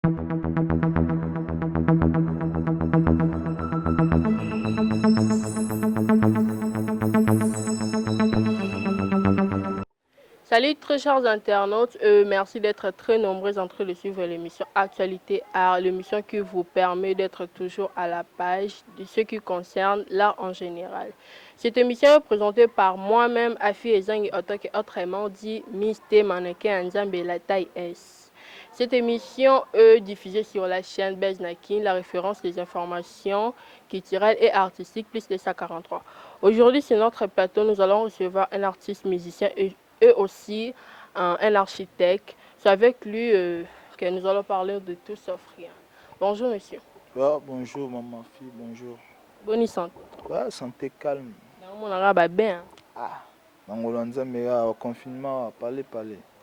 Salut très chers internautes, merci d'être très nombreux en train de suivre l'émission Actualité Art, l'émission qui vous permet d'être toujours à la page de ce qui concerne l'art en général. Cette émission est présentée par moi-même, Afi Ezangi Otok, autrement dit Mr. Mannequin Nzambe la taille S. Cette émission est diffusée sur la chaîne Beznakin, la référence des informations culturelles et artistiques, plus de 143. Aujourd'hui, sur notre plateau, nous allons recevoir un artiste musicien et aussi un architecte. C'est avec lui que nous allons parler de tout sauf rien. Bonjour monsieur. Ah, bonjour maman, fille, bonjour. Bonne santé. Ouais, santé calme. On a bien. Ah, Nangolanza, mais au confinement, parler.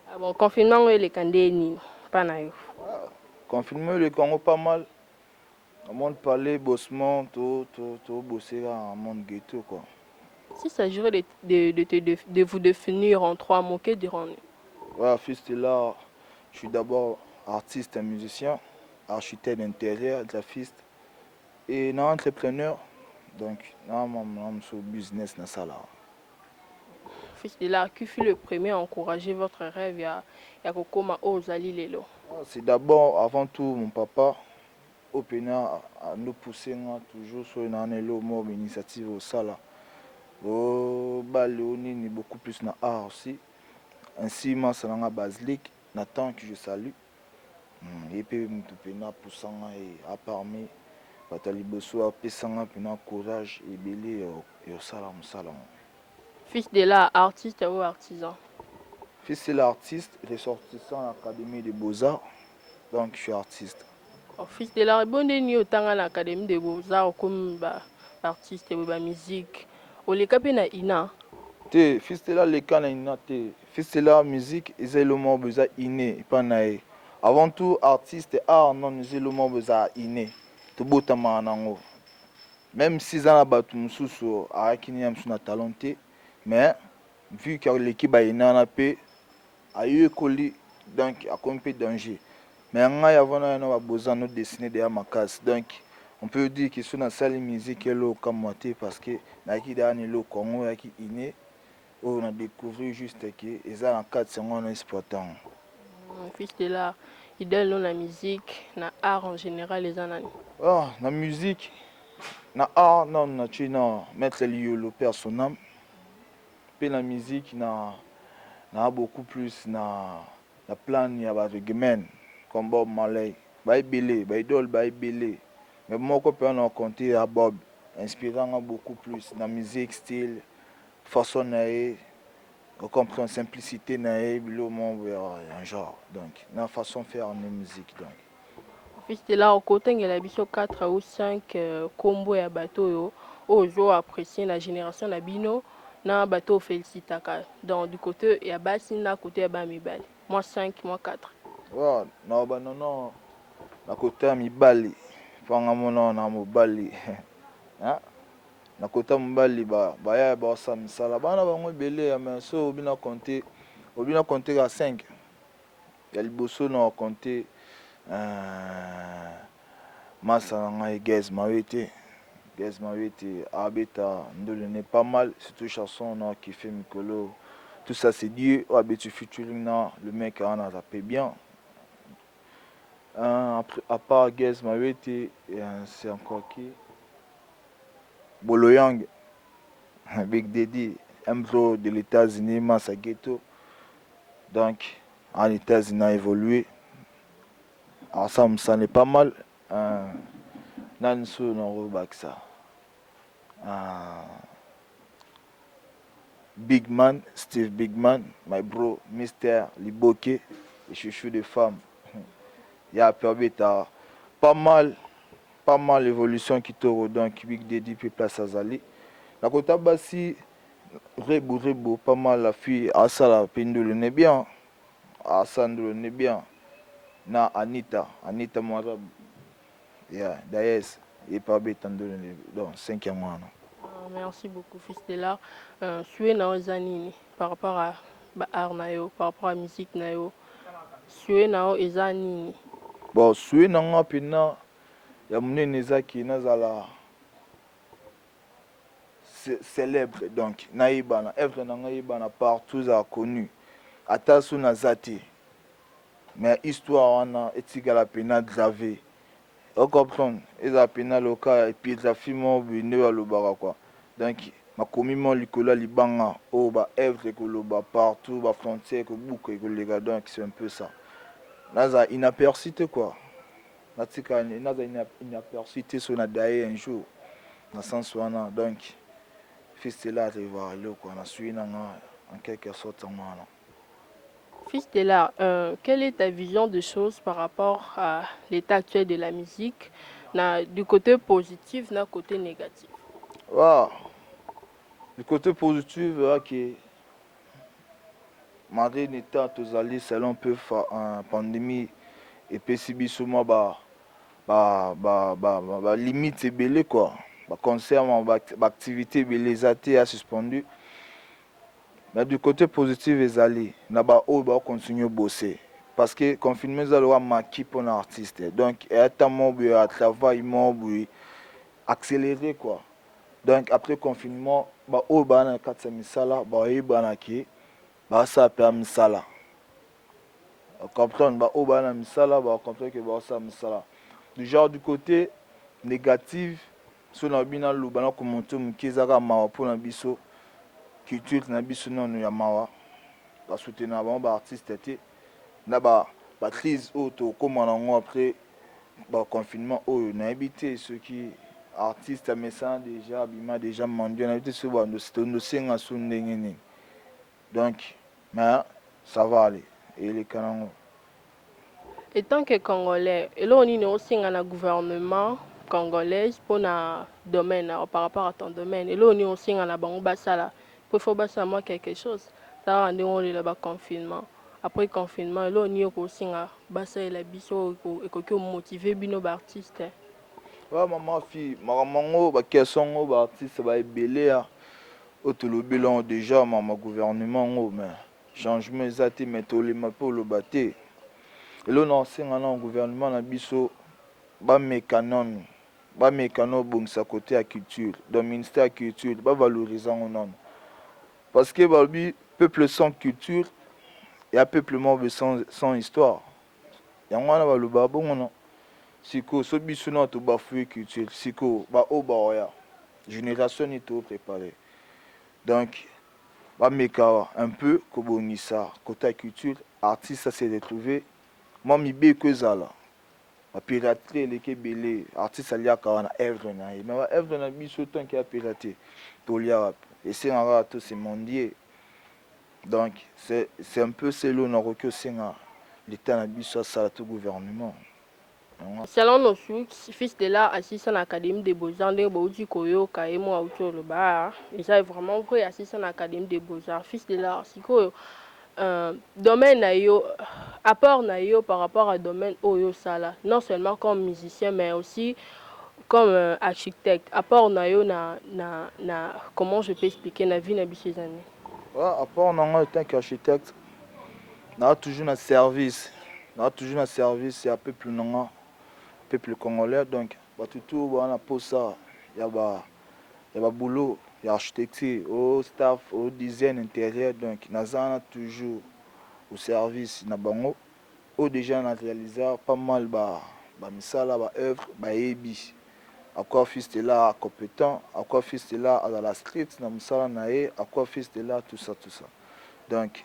Ah bon, confinement, les candés, pas naïf. Confinement, le Congo pas mal. On monde parler, bossement, tout bosser en monde ghetto, quoi. Si ça s'agirait de vous définir en trois mots, que dirons-nous? Ouais, fils de là, je suis d'abord artiste et musicien, architecte d'intérieur, graphiste et non entrepreneur. Donc, je suis business dans ça là. Fils de là, qui fut le premier à encourager votre rêve à Kokoma Ozali Lelo? C'est d'abord, avant tout, mon papa. Au pénal, à nous pousser toujours sur une année initiative au sala. Au Baléoni, ni beaucoup plus dans l'art aussi. Ainsi, moi, c'est dans la basilique, Nathan que je salue. Et puis, tout pénal poussant et à parmi, Batali Bosso, à Pessanga, pénal courage et belé et au salam. Fils de là, artiste ou artisan? Fils de l'artiste, ressortissant à l'Académie des Beaux-Arts, donc je suis artiste. Fils de la bonne nuit autant à l'Académie des Beaux-Arts comme artiste de la musique. Au Lekape na ina. Te fils de la leka na ina te. Fils de la musique, ils ont le mot besoin inné, pas naïf. Avant tout, artiste art non, ils ont le mot besoin inné. Tout beau tama nango. Même si ça n'a pas tout mususu, arakini am suna talenté, mais vu que l'équipe a ina na pe, a eu colis donc a compé danger. Mais on a avant on a besoin de dessiner derrière ma case. Donc on peut dire que sur la salle musique est là comme moi parce que naiki dani lo Congo yaki inné. On a découvert juste que les en 4 secondes exploitant. Fils de la idole la musique, na art en général les anani. Oh, la musique, na art, non, tu non, mettre le personnel. Puis la musique, na beaucoup plus na plan ya ba reggae comme Bob Marley. Ba belé, ba idole, ba belé. Mais moi quand on a compté à Bob, inspirant beaucoup plus la musique style façon on comprend simplicité naïve le monde un genre donc la façon de faire en musique donc Fils de là au côté il y a biso 4 ou 5 combo ya bateau yo ozo apprécier la génération na bino na bateau félicitaka. Donc du côté il y a basi na côté ya ba mibali. Moi 5, moi 4. ouais non bah non na côté mibali fanga mona na mobali hein na côté mobali ba ya ba sa misala bana bango belé mais so obina compter à 5 ya liboso na compter masa na Gaz Mawete Abeta Ndole n'est pas mal, surtout chanson qui fait Mikolo. Tout ça c'est Dieu, Abetu featuring le mec en a tapé bien. Après, à part Gaz Mawete, c'est encore qui Boloyang, Big Daddy, un pro de l'États-Unis, Massa Ghetto. Donc, en États-Unis a évolué. Alors ça n'est pas mal. Nanso Norobaksa. Big Man, Steve Big Man, my bro, Mr. Liboke, et chouchou de femmes. Il y a permis pas mal l'évolution qui te donc Big Daddy puis place à Zali. La côte Bassi, Rebo, pas mal la fille, Asa la pendule n'est bien, Asa n'est bien. Na Anita Moirab, yeah, d'ailleurs, et pas bête donc 5e mois. Merci beaucoup fils de là. Sué na ozanini par rapport à art nayo, par rapport à musique nayo. Sué na ozanini. Bon, souhait nanga pena ya munene ezaki nazala célèbre donc naïbana œuvre nanga yebana partout za connu ata so naza te mais histoire wana etikala pena gravé ocomprendre ezala pena loka epiographie mo boye nde balobaka quoi donc makomi mo likolo ya libanga oyo baœuvre ekoloba partout bafrontière ekobuka ekoleka donc c'est un peu ça naza inaperçu te quoi natika naza inaperçu te so nadaye un jour na sens wana donc fils de l'art arriva eloko na sui nanga en quelque sorte mwana. Fils de l'art, quelle est ta vision de choses par rapport à l'état actuel de la musique, du côté positif, du côté négatif? Wow. Du côté positif, que malgré l'état tozali selon peu pandémie et pessibiso moi limite ebele quoi ba concert ba activité belé até a suspendu. Mais du côté positif ezali na ba o ba continuer bosser parce que confinement ezali wa maki pour un artiste donc et à travail mo accéléré quoi. Donc après confinement ba o ba na katsa misala ba yebana ki ba sa pa misala comprendre ba o ba na misala ba comprendre que ba sa misala du genre du côté négatif so na bina loba na commenter mukizaka mawa pour na biso culture na biso non ya mawa ba soutenir ba artiste te na ba crise auto comme on après ba confinement oyo na habité ceux qui artiste mais déjà bima déjà mondial na habité so ba no senga so ndenge nini donc mais ça va aller et les canons. Et tant que Congolais, et là on est aussi dans le gouvernement congolais pour le domaine, par rapport à ton domaine, et là on est aussi dans la banque basala, pour faire basala moi quelque chose, ça rend on est là-bas confinement. Après confinement, et là on est aussi dans basala la biso et que motiver bino artiste. Ouais maman fille, maman ba question ba artiste ba ebélé au tolobelon déjà maman gouvernement mais changement ezati mais tolema pour le baté. Et là, on a un gouvernement na biso ba mécanon bon sa côté à culture, dans le ministère de la culture, ba valorisant non. Parce que le peuple sans culture et un peuple mort sans histoire. Yango na ba le babo non. Siko so biso na to bafouer culture, siko ba o ba oya. Génération ni to préparé. Donc ba meka un peu kobonisa côté à culture, artiste ça s'est retrouvé. Moi mi be ko zala. La piraterie eleki ebele artiste aliaka wana œuvre na ye mais œuvre na biso tant qu'il a piraté tolia wapi esengaka to c'est mondier donc c'est un peu selo nakoki osenga l'état na biso asala to gouvernement. Selon nos sources, fils de l'art assistant à l'Académie des Beaux-Arts, de Baouti Koyo, Kaemo, Auto le bar, et ça est vraiment vrai, assistant à l'Académie des Beaux-Arts, fils de l'art, c'est quoi domaine naïo, apport naïo par rapport à domaine Oyo Sala, non seulement comme musicien, mais aussi comme architecte. Apport naïo comment je peux expliquer la vie na ces années. Ouais, apport en tant qu'architecte, na toujours un service, c'est un peu plus non peuple congolais donc ba tout on a pour ça il y a boulot il y a architecture au staff au design intérieur donc nazana toujours au service na bango au déjà na réalisé pas mal ba misala ba œuvre ba ebi à quoi fils de là compétent à quoi fils de là à la street na misala na e à quoi fils de là tout ça donc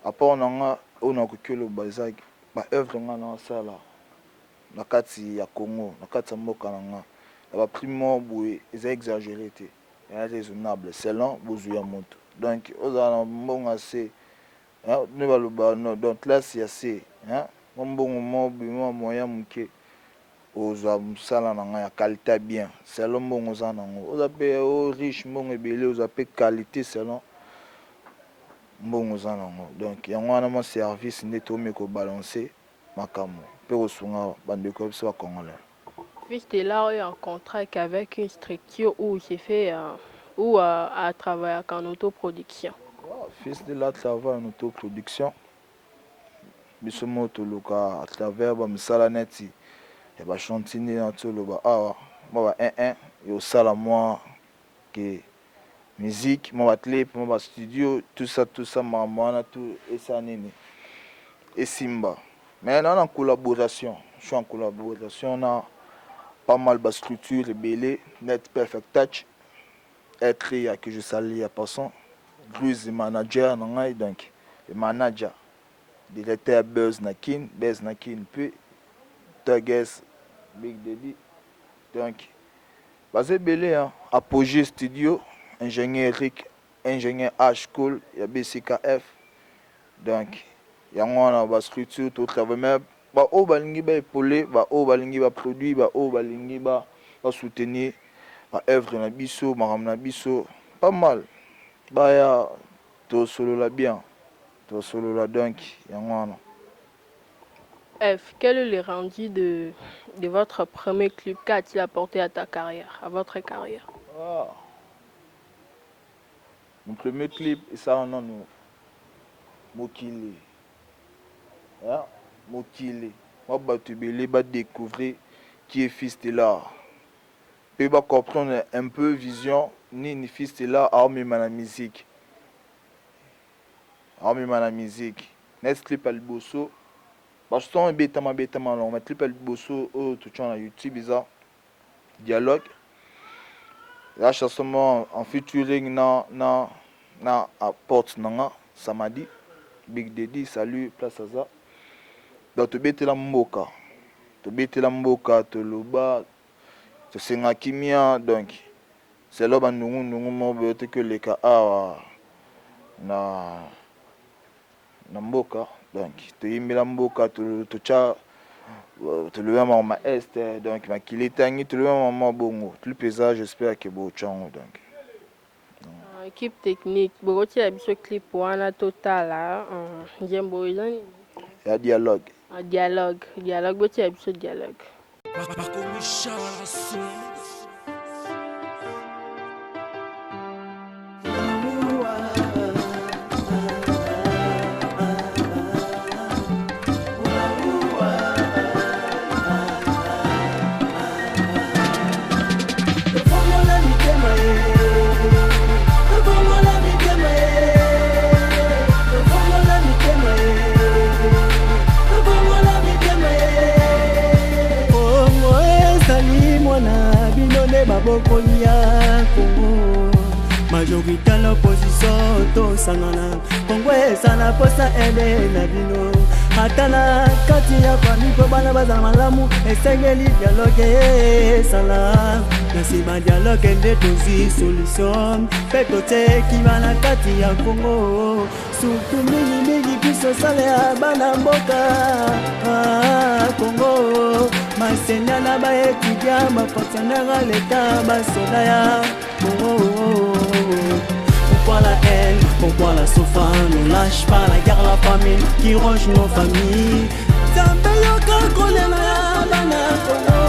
à part on a que le bazak ba œuvre na sala na kati ya Congo na kati ya mboka nanga ba primo boye eza exagéré te est raisonnable selon besoin moto donc ozana mbonga c'est ne baloba non donc là c'est assez mbongo mo moyen muke oza musala nanga ya qualité bien selon mbongo za nango oza pe riche mbongo ebele oza pe qualité selon mbongo za nango donc yango wana mo service nde tomi ko balancer makambo pe osunga bandeko biso ba congolais. Fils de l'art est en contrat avec une structure où il s'est fait ou à travailler en autoproduction. Fils de l'art travaille en autoproduction biso mo toluka à travers bamisala neti ya bachantine na toloba awa mwa ba 1 et au sala moi que musique moi clip moi studio tout ça maman tout et ça nini et simba mais on en collaboration je suis en collaboration on a pas mal de structures belé net perfect touch être que je salue à passant plus de manager non donc le manager directeur Buzz Nakin puis Tages Big Daddy donc basé belé hein apogée studio ingénieur Eric ingénieur H Cool il y a BCKF donc il y a une structure tout travail même ba o balingi ba épauler ba o balingi ba produit ba o balingi ba soutenir ba œuvre na biso maram na biso pas mal ba ya to solo la bien to solo la donc il y a une F, quel est le rendu de votre premier clip? Qu'a-t-il apporté à ta carrière, à votre carrière? Mon premier clip, et ça on a nous Mokili. Mokili. Moi, Batubele, va découvrir qui est fils de l'art. Puis va comprendre un peu vision, ni fils de l'art, armé la musique. Armé la musique. Next clip à l'bosso. Parce que c'est bêtement long. Mais clip à l'bosso, tout sur YouTube, ça. Dialogue. La chanson en featuring na porte nanga samedi Big Daddy salut place à ça donc tu bête la mboka to loba to senga kimia donc c'est là ba nungu mo bete que les ka na mboka donc to yimela mboka to cha tu le vois ma est donc ma qu'il est tangi tu le vois ma bongo plus pesant j'espère que beau chango donc équipe technique beaucoup de ce clip wana total njembo izani ya dialogue beaucoup de ce dialogue majorité l'opposition to sangana Congo sana posa ende na bino atala kati ya famille po bana bazala malamu esengeli dialogue sala na sima dialogue ende tozi solution peto te ki bana kati ya Congo surtout mingi biso sale ya bana mboka Congo masenya na ba etudia ma partenaire l'état basoda ya Congo. Pourquoi la haine, pourquoi la souffrance? Ne lâche pas la guerre, la famine qui ronge nos familles. Zambeyoka kolela bana Congo.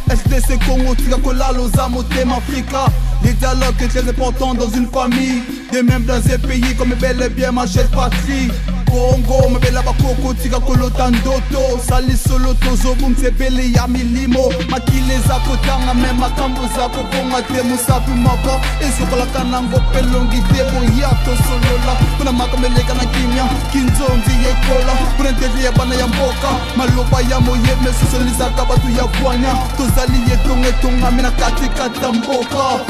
SDC Congo, Tika Kola, Loza, Motem, Africa. Les dialogues sont très importants dans une famille. De même dans un pays comme bel et bien ma chère patrie. Congo, ma belle bakoko, Tika Kolo Tandoto. Sali solo tozo boom, c'est belle ya milimo. Makile za kotanga, même ma kambo za koponga te musafi moko. Et sur la kanango pelongi debo yato solo la. Kuna makamele kana kimia, kinzonzi ye kola. Kuna tete ya bana ya mboka. Maloba ya moye, mesuso lizaka batu ya kwanya. Tozali ye tonge tonga, mina kati kata mboka.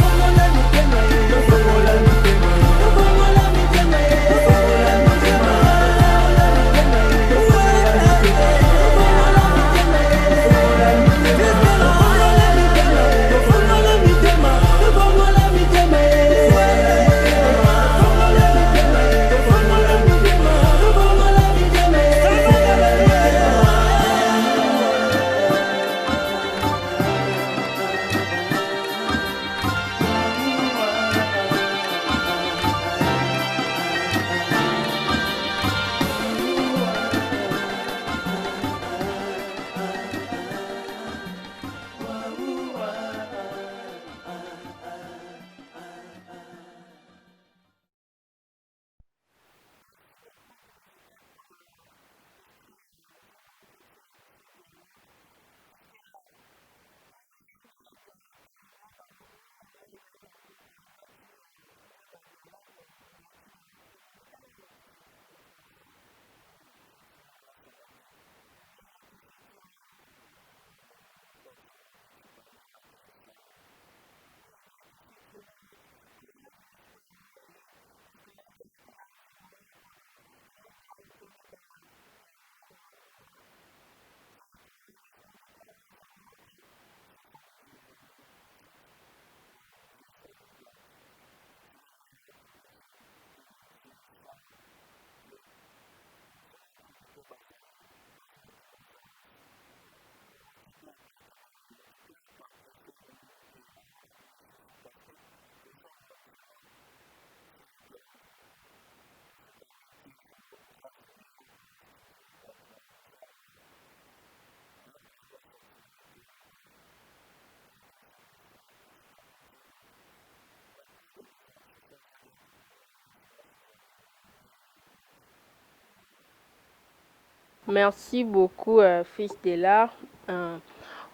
Merci beaucoup, fils de l'art.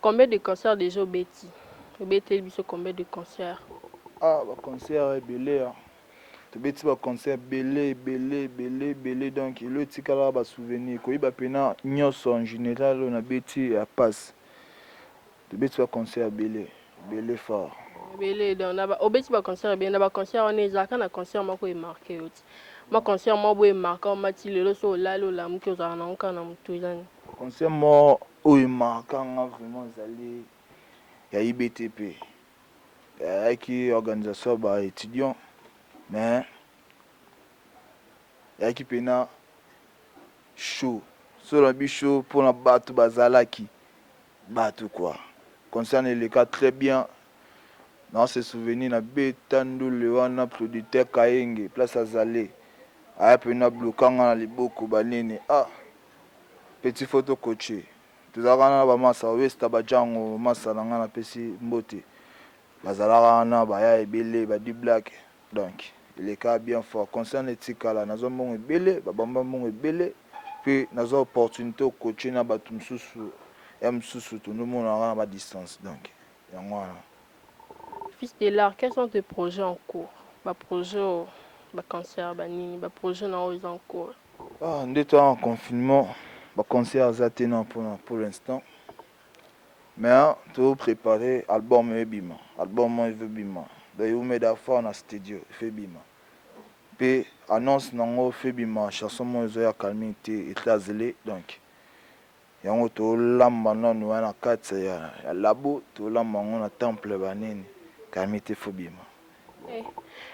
Combien de concerts déjà au Betty? Au Betty, il combien de concerts? Ah, bah concert belé. Tu beti ba concert belé, belé, belé, belé. Donc, il y a des souvenirs. Quand il y a pena nyos en général, on a beti à passe. Tu beti ba concert belé, belé fort. Belé, donc, au Betty, concert bien. D'abord, concert, on est à quand un concert, moi, est marqué. Moi, concert, moi, est marqué. On m'a dit, le so, là, là, mouki, aux aranons, quand on a tout Concert, moi, où il marque vraiment, il y a IBTP. Il y a qui organisation bah, étudiant. Mais, il y a qui pena chaud. Sur un bichot pour la battre, bazalaki. Battre quoi. Concerne le cas très bien. Dans ces souvenirs, na betando le wana producteur Kaenge, place Azalé. Aya pena blokanga na liboko banene. Ah, petit photo coaché. Tozalaka na bamasa westa bajango masa na nga na pesi mbote. Bazalaka wana baya ebele badi black. Donc, il est cas bien fort. Concerne etikala, nazo mbongo ebele, babamba mbongo ebele. Puis nazo opportunité coaché na batu msusu. Ya msusu tonomona na ba distance. Donc, yango wana. Fils de l'art, quels sont tes projets en cours? Bah, projet, bah, cancer, bah, nini, bah, projet en cours. Ah, on est en confinement. Bah, concert attenant pour l'instant. Mais tout préparé, album et bima. Album et bima. D'ailleurs, on a fait en studio, fait bima. Puis annonce nango fait bima. Chanson moi j'ai calmé et trazélé donc. Yango to lamba non wana katsa ya labo to lamba ngona temple banene. Calmé fait bima.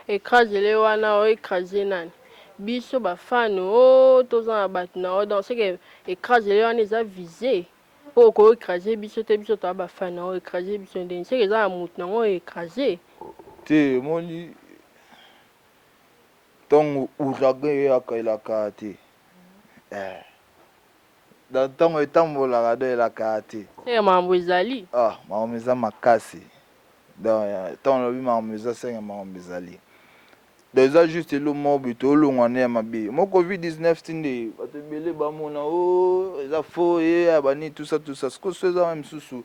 Écraser wana o écraser nani biso bafani o toza na bato na o donc seke écraser wana eza visé mpo okoki écraser biso te biso toza bafani na o écraser biso ndeni seke eza na motu nango écraser te moni ntongo ouragan eyaka elaka te na ntongo etambolaka do elaka te seke makambo ezali makambo eza makasi donc ntango lobi makambo eza senge makambo ezali donc eza juste elo mobi toolongwa ne ya mabe mo covid-19 tinde bato ebele bamona o eza fo ye bani tout ça sikoso eza misusu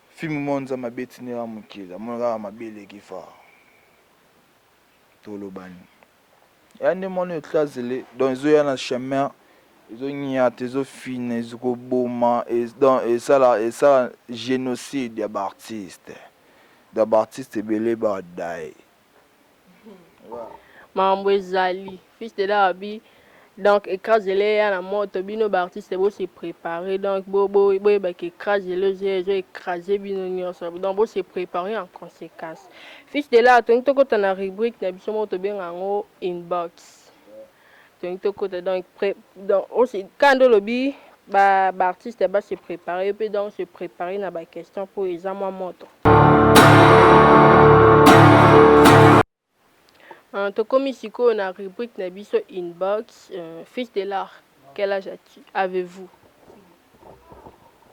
filme mo nza mabe tine ya mokili amona kaka mabe eleki fa tolobani ya nde mona etlazele donc ezoya na chemin ezonyata ezofina ezokoboma donc esala génocide ya baartiste ebele badai makambo ezali fils de l'arabi donc écrasele ya na moto bino baartiste bose préparé donc boyebaka écrasele ezo écrase bino nyonso donc bose préparé en conséquence fils de l'art tongi tokota na rubrique na biso moko tobenga yango inbox tongi tokota donc kanda olobi baartiste base préparé mpe donc se préparé na baquestion mpo eza mwa moto tokomi sikoyo na rubrique na biso inbox fils de l'art quel âge avez-vous?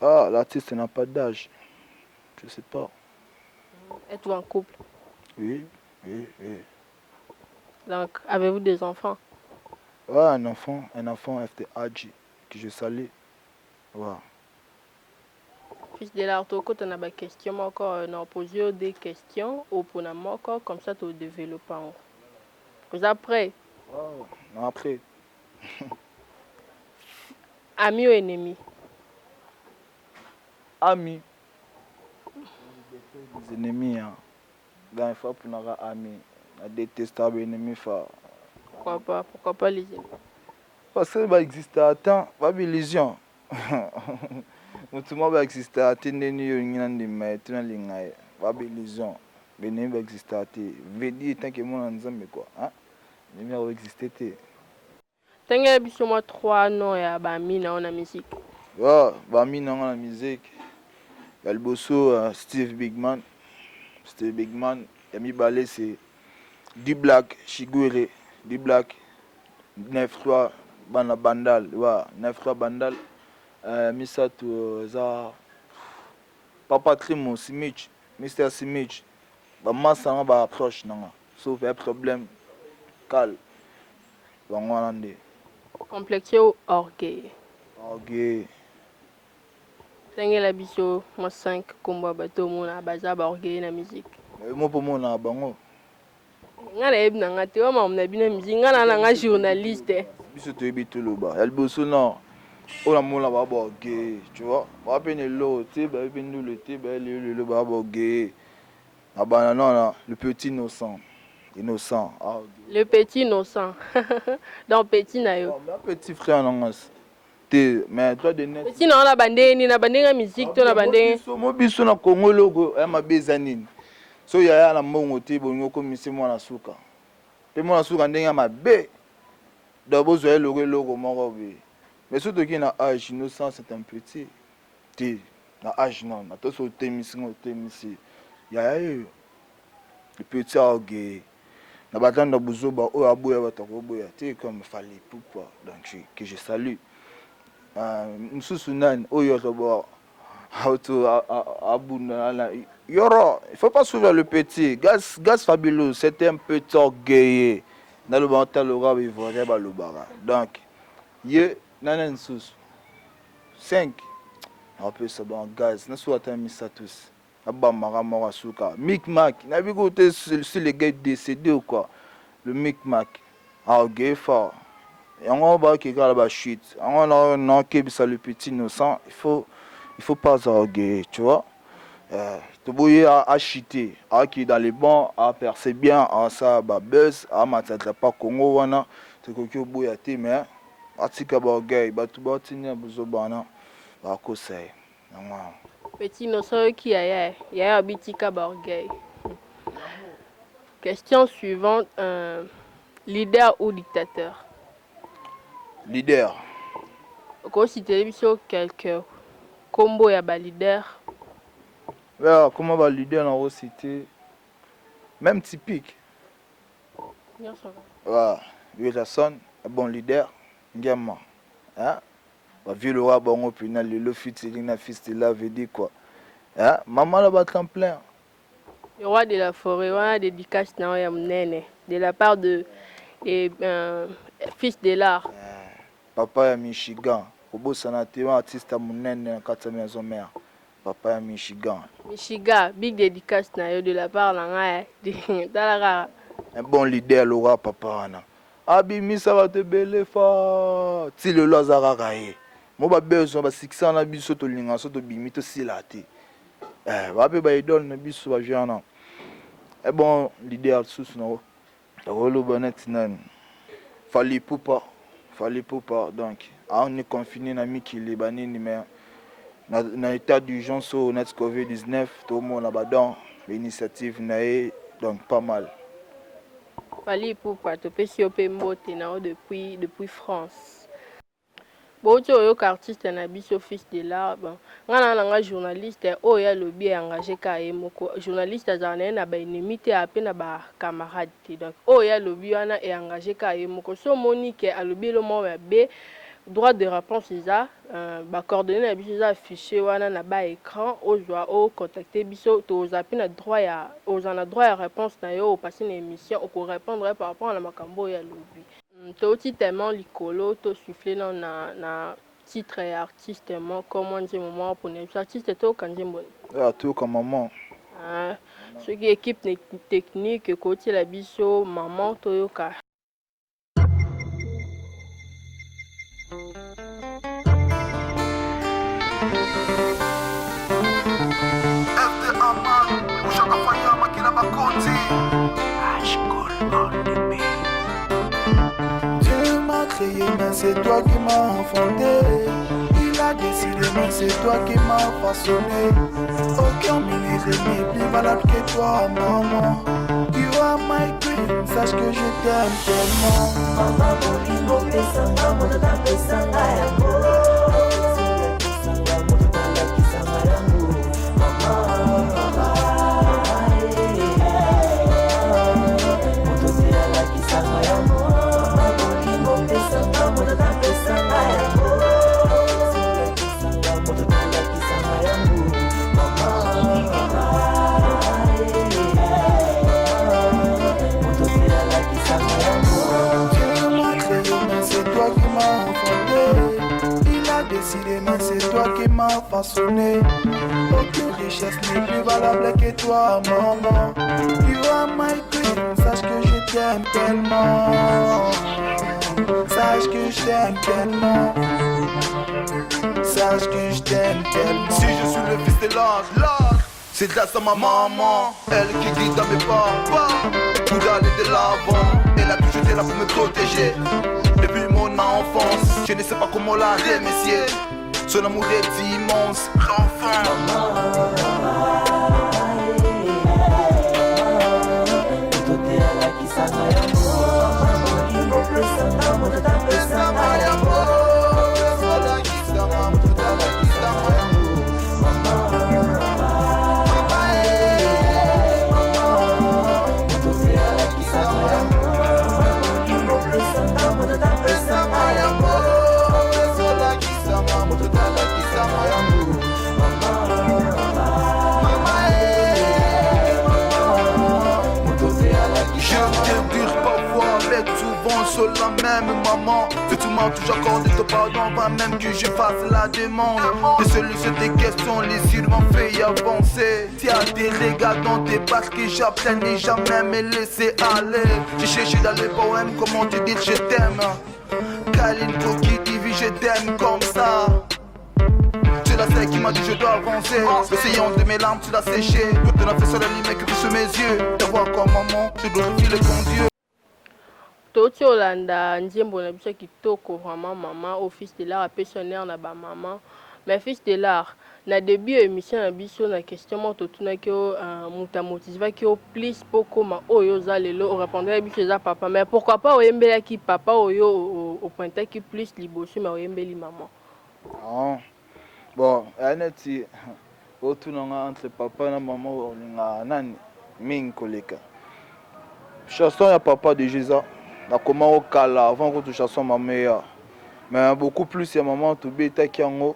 L'artiste n'a pas d'âge, je sais pas. Êtes-vous en couple? Oui. Donc avez-vous des enfants? Un enfant FT Adji que je salue. Fils de l'art tokota na ba question encore na poser des questions au pona moko comme ça tu développes. Vous après? Après. Ami ou ennemi? Ami. Des ennemis. Dans une fois pour nous amis. Un détestable ennemi. Pourquoi pas les ennemis? Parce que ça existe à temps. Pas d'illusion. Mutumo va exister à temps. Pas d'illusion. L'ennemi va exister à temps. Vedi tant que mon ensemble quoi. L'ennemi va exister. Tenga biso moi 3 noms ya ba mina on a musique. Ba mina on a musique. Il y a le bosso Steve Bigman. Yami Balé c'est D-Black, Shigure, D-Black, 9-3 Bandal, 9-3 Bandal, Misato za Papa Trimo, Simich, Mr. Simich, Massa ba approche nanga, sauf un problème, calme, Bangwalande. Complexé ou orgueil? Orgueil. Tanguy la biso, moi 5 combo bateau mon a bazar orgueil na musique. Moi pour moi na bango. Ngana ebna ngate wa mam na bina musique ngana na nga journaliste. Biso to ebitu loba. El bosso non. On a mon là-bas orgueil, tu vois. On peine l'eau, tu sais, ben nous le thé, ben le bas orgueil. Ah ben non, le petit innocent. Innocent. Ah, le petit innocent. Donc petit na yo. Oh, petit frère non. Mais toi de net. Petit na na bande nga musique to na bande. Mo biso na Congo logo e mabeza nini. So ya na mongo te bongo ko misi mwana suka. Te mwana suka ndenga mabe. D'abord zo logo moko be. Mais surtout qui na âge innocent c'est un petit. Te na âge non, na to so temisi ngotemisi. Ya le petit orgueil. Na batanda buzoba o aboya batako boya. Te comme fallait pourquoi donc que je salue. Msusunan oyo tobo auto abuna yoro il faut pas soulever le petit gaz fabuleux c'était un peu orgueilleux dans le mental le rab ivoirien balobara donc ye nanan sus 5 on peut ça bon gaz na soit un misa tous abamara mora suka micmac na bi côté sur les gars décédés ou quoi le micmac orgueil fort. Et on va qui garde la chute. On a non qui le petit innocent. Il faut pas s'orgueiller, tu vois. Tu bouiller à chuter, à qui dans les bons, à percer bien, à ça bah buzz, à matata pas Congo wana. C'est que tu bouiller à tes mains. À tika orgueil, bah tu vas tenir besoin bana. Bah conseil. Petit innocent qui a bitika orgueil. Question suivante. Leader ou dictateur? Leader. Quand si tu sur quelqu'un, combo ya ba leader. Ouais, comment va leader dans la cité? Même typique. Bien sûr. Ouais, Wilson, un bon leader, gamin. Hein? Va vieux le roi bon au final le fitiling na fils de la veut dire quoi? Hein? Maman là bas tremplin. Le roi de la forêt, on dédicace na ya mnene de la part de fils de l'art. Papa ya Michigan, kobosana te artiste munene kata maison mère. Papa ya Michigan. Michigan, big dédicace na yo de la part na nga dalaka. Un bon leader Laura papa wana. Abimi ça va te bele fa. Ti le lazara kaye. Mo ba besoin ba 600 na biso to linga so to bimi to silate. Ba be ba idol na biso ba jana. Un bon leader sous na. Rolo bonnet nan. Fallait pas donc on est confiné na miki libanais mais na état d'urgence au net Covid-19 tout le monde là-bas l'initiative naé donc pas mal. Fallait pas te pesi mbote na depuis France. Bon tu yo artiste na biso fils de l'art bon nga journaliste o ya lobby engagé ka moko journaliste azana na ba ennemi te ape na ba camarade te donc o ya lobby wana e engagé ka moko so monique a lobby le mo be droit de réponse ça ba coordonner na biso za affiché wana na ba écran o joa o contacter biso to zapi na droit ya ozana droit ya réponse na yo passer une émission o ko répondre par rapport à la makambo ya lobby. Toi tellement likolo to souffler na titre et artiste moi comment dire moment pour les artistes to kanjembo Tout comme maman ce qui équipe technique côté la biso maman toyoka Mais c'est toi qui m'as enfanté. Il a décidé, mais c'est toi qui m'as façonné. Aucun millimètre plus valable que toi, maman. You are my queen, sache que je t'aime tellement. Maman, Bolingo, Pesanga, Monata, Pesanga, Yambo. C'est toi qui m'as sonné. Aucune richesse n'est plus valable que toi, maman. You are my queen, sache que je t'aime tellement. Sache que je t'aime tellement. Sache que je t'aime tellement. Si je suis le fils de l'ange, c'est grâce à ma maman, elle qui dit dans mes pas pour aller de l'avant. Elle a toujours été là pour me protéger. Depuis mon enfance, je ne sais pas comment la remercier. Son amour est immense, l'enfant. Sur la même maman, que tu m'as toujours accordé ton pardon avant même que je fasse la demande. Les solutions des questions, les îles m'ont fait avancer. Tu as des regards dans tes pages que j'apprends et jamais me laisser aller. J'ai cherché dans les poèmes comment te dire je t'aime. Kaline qui dit je t'aime comme ça. Tu la sais qui m'a dit je dois avancer. Essayons de mes larmes, tu l'as séché. Tout n'a fait ça la lumière que sur mes yeux. Te voir comme maman, je glorifie le bon Dieu. Toti Olanda Ndiembo na biso kitoko vraiment maman au fils de l'art a pensionnaire na ba maman mais fils de l'art na début émission na biso na question mo totuna ki o muta motive ki o plus poko ma oyo za lelo o répondre biso za papa mais pourquoi pas oyembela ki papa oyo au pointer ki plus liboso mais oyembeli maman. Ah bon aneti otuna entre papa na maman olinga nani mingi koleka chanson ya papa de Jésus. Na comment au kala avant que tu chanson ma meilleure mais beaucoup plus il y a maman to beta qui en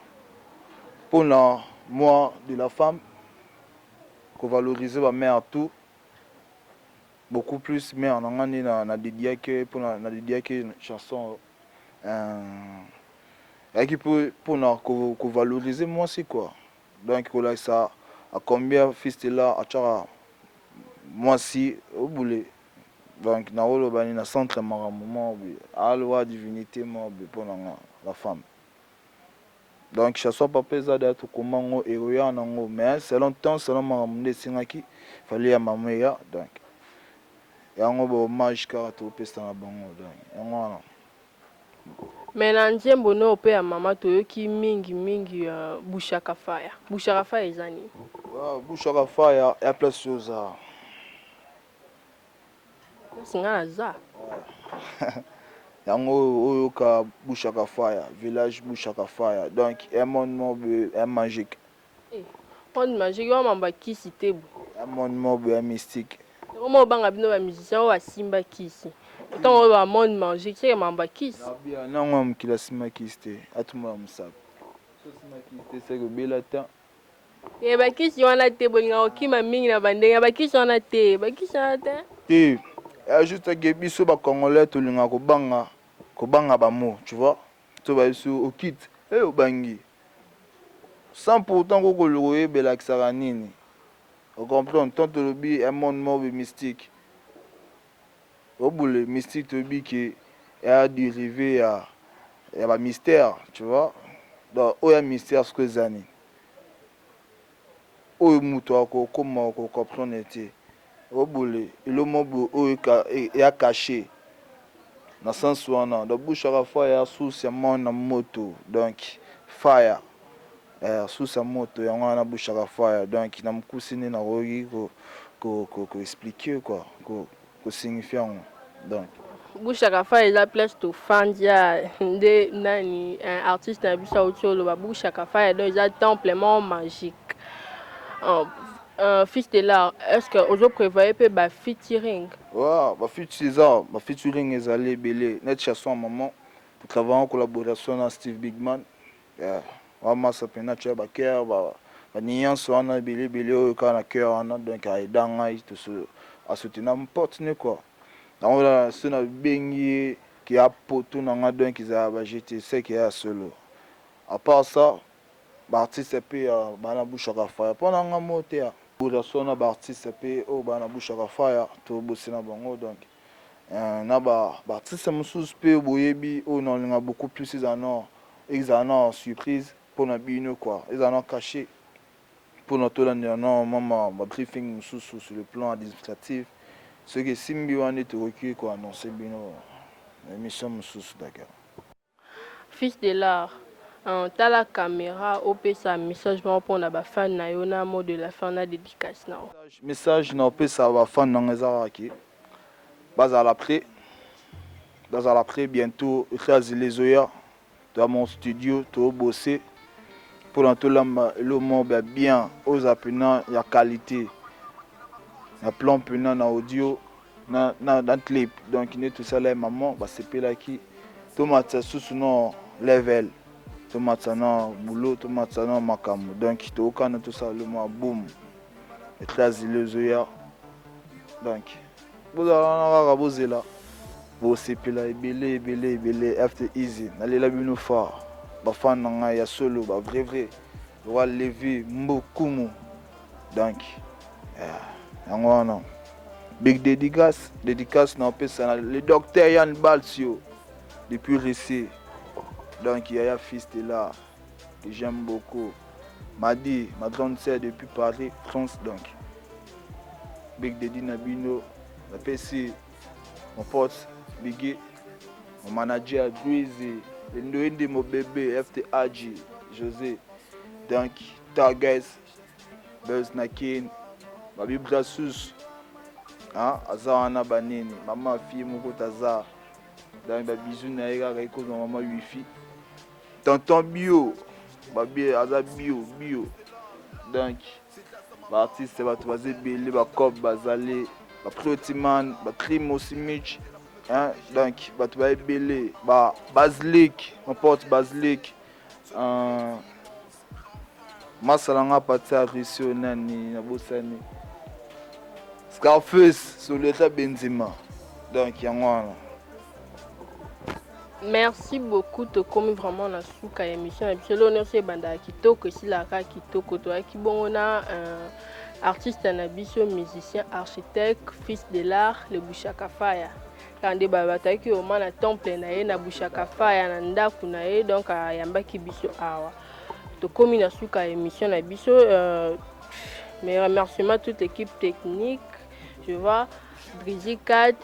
pour moi de la femme qu'on valoriser ma mère tout beaucoup plus mais on a na dédié que pour na dédié que chanson qui pour qu'on valoriser moi c'est quoi donc là ça à combien fils de là à moi si au boulet. Donc, na wolo bani na centre maramouman à loi divinité pour la femme. Donc, je suis pas pesé d'être comme un héros nango, mais c'est longtemps selon maramouné singaki fallait à ma meilleure donc. Et on va hommage car tout pesta na bango donc. Mais na Ndiembo no pe ya mama to ki mingi bushaka fire. Bushaka fire ezani. Bushaka fire ya place chose. Singana za. Yango oyo ka bushaka fire, village bushaka fire. Donc un monument magique. Monde magique yo mamba kisi tebu. Un monument mystique. Comment banga bino ba musicien wa simba kisi. Tant ba monde magique c'est mamba kisi. Bien non on kila simba kisi te. Atuma msab. So simba kisi c'est que belata. E ba kisi wana te bolinga okima mingi na bandenga ba kisi wana te. Ba kisi wana te. Te juste que biso ba congolais to linga ko banga ba mot, tu vois. To ba biso au kit au bangi. Sans pourtant ko loyer belaksara nini. On comprend tant le bi un monde mort mystique. Au bout le mystique to bi qui est dérivé à ba mystère, tu vois. Donc au un mystère ce que zani. Au muto ko comment ko comprendre était. Au boulé, le mot est caché. Dans le sens où on a de bouche à la fois et sous sa moto, donc fire. Sous sa moto, on a bouche à la fois, donc il a me cousiné na rogi ko expliquer quoi, ko signifier donc. Bouche à la fire la place to fandia de nani un artiste na bisa otolo ba bouche à la fire donc il templement magique. Fils de l'art, est-ce que vous prévoyez peut ba featuring? Ouais, ba featuring est allé belé. Net chanson maman pour travailler en collaboration avec Steve Bigman. On m'a sapena tu ba cœur ba nuance on a belé au kana cœur on a donc à danga tout ce à soutenir n'importe quoi. Donc là c'est na bengi qui a poto na donc ils a ba jeter c'est qui est solo. À part ça baartiste pe bana bushaka faya mpona nga mo te ya relation na baartiste pe oyo bana bushaka faya tobosi na bango donc na baartiste mosusu pe boyebi oyo nalinga beaucoup plus ezala na surprise mpona bino quoi ezala na caché mpona tolandela na mama babriefing mosusu sur le plan administratif soki esimbi wana tokoki koannonce bino na émission mosusu d'accord. Fils de l'art, t'as la caméra, opesa message pour na ba fan na yo na mot de la fin na dédicace na. Message na opesa ba fan na ngezaraki. Bazala prêt bientôt écraser les oya dans mon studio to bosser pour tout le monde bien aux apprenants ya qualité. Na plan penant na audio na clip donc il est tout ça là maman ba c'est là qui tomate sous non level tomate na boulot tomate na makamu donc to kana tout ça le mois boom écraser les oya donc vous allez bozela bo sepela ebele after easy nalela bino fort ba fan nga ya solo ba vrai roi lever mbokumu donc yango big dédicace na pesa le docteur Yann Balsio depuis Rissé donc il y a fils de là que j'aime beaucoup ma grande sœur depuis Paris France donc big dédi na bino la PC mon pote Biggie mon manager Drizzy le ndoende mon bébé FTAG José donc Targets Buzz Nakin Babi Brassus Azana Banini maman fille moko taza donc ba bisou na ega ko maman wifi tonton bio babi aza bio donc ba artiste ba tobaze belé ba cop bazale ba Protiman ba Crime Osimich donc ba tobaze belé ba Basilic mon pote Basilic masalanga patia risio nani na bosani Scarface sur l'état Benzema donc yango. Merci beaucoup to komi vraiment na suka émission et puis l'honneur c'est banda kitoko si la ka kitoko to ki bongona artiste na biso musicien architecte fils de l'art le Bushaka Faya kande babata ki o mana temple na ye na Bushaka Faya na ndaku na ye donc yamba ki biso awa to komi na suka émission na biso mes remerciements à toute l'équipe technique je vois Drizzy Kat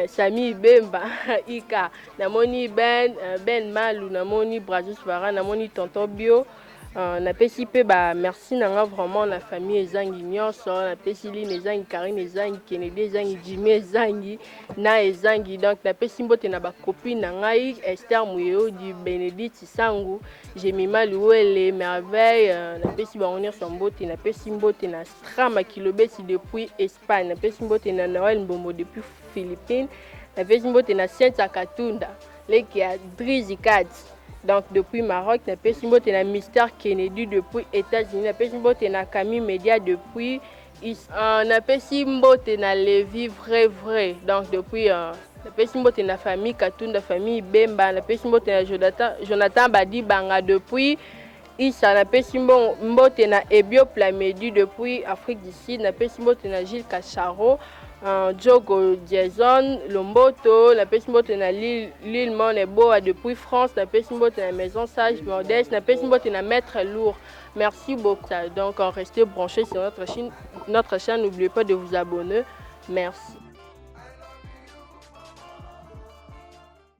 Sami Bemba Ika namoni Ben Malou namoni Brazos Vara namoni Tonton Bio na pesi pe ba merci nanga vraiment la famille ezangi nyonso na pesi li ezangi Karine ezangi Kennedy ezangi Jimmy ezangi na ezangi donc na pesi mbote na ba copine nanga Esther Mouyo du Bénédicte Sangu Jemima Louele merveille na pesi ba onir son mbote na pesi mbote na Strama Kilobesi depuis Espagne na pesi mbote na Noël Mbombo depuis Philippines na pesi mbote na Sainte Katunda leki a Drizzy Kat donc depuis Maroc na pesi mbote na Mister Kennedy depuis États-Unis na pesi mbote na Camille Media depuis na pesi mbote na Levi vrai donc depuis na pesi mbote na famille Katunda famille Bemba na pesi mbote na Jonathan Badi Banga depuis Issa na pesi mbote na Ebio Plamedi depuis Afrique du Sud na pesi mbote na Gilles Cacharo Diogo Jason Lomboto la pesi mbote na Lille Moneboa depuis France la pesi mbote na Maison Sage Modeste la pesi mbote na Maître Lourd. Merci beaucoup donc restez branchés sur notre chaîne n'oubliez pas de vous abonner merci.